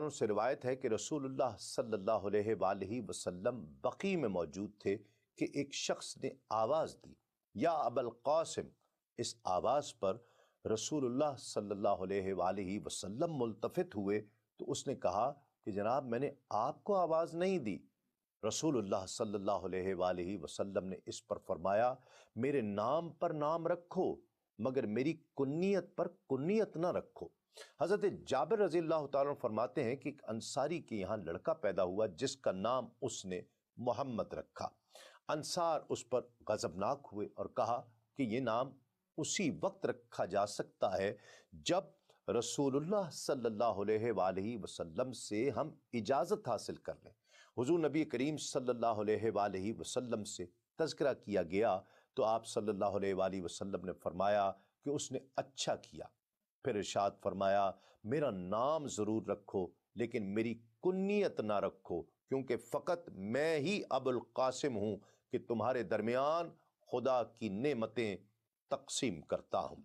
عنہ سے روایت ہے کہ رسول اللہ صلی اللہ علیہ وآلہ وسلم بقیع میں موجود تھے کہ ایک شخص نے آواز دی، یا ابا القاسم۔ اس آواز پر رسول اللہ صلی اللہ علیہ وآلہ وسلم ملتفت ہوئے تو اس نے کہا کہ جناب میں نے آپ کو آواز نہیں دی۔ رسول اللہ صلی اللہ علیہ وآلہ وسلم نے اس پر فرمایا، میرے نام پر نام رکھو مگر میری کنیت پر کنیت نہ رکھو۔ حضرت جابر رضی اللہ تعالیٰ عنہ فرماتے ہیں کہ ایک انصاری کے یہاں لڑکا پیدا ہوا جس کا نام اس نے محمد رکھا۔ انصار اس پر غضبناک ہوئے اور کہا کہ یہ نام اسی وقت رکھا جا سکتا ہے جب رسول اللہ صلی اللہ علیہ وآلہ وسلم سے ہم اجازت حاصل کر لیں۔ حضور نبی کریم صلی اللہ علیہ وآلہ وسلم سے تذکرہ کیا گیا تو آپ صلی اللہ علیہ وآلہ وسلم نے فرمایا کہ اس نے اچھا کیا۔ پھر ارشاد فرمایا، میرا نام ضرور رکھو لیکن میری کنیت نہ رکھو، کیونکہ فقط میں ہی ابو القاسم ہوں کہ تمہارے درمیان خدا کی نعمتیں تقسیم کرتا ہوں۔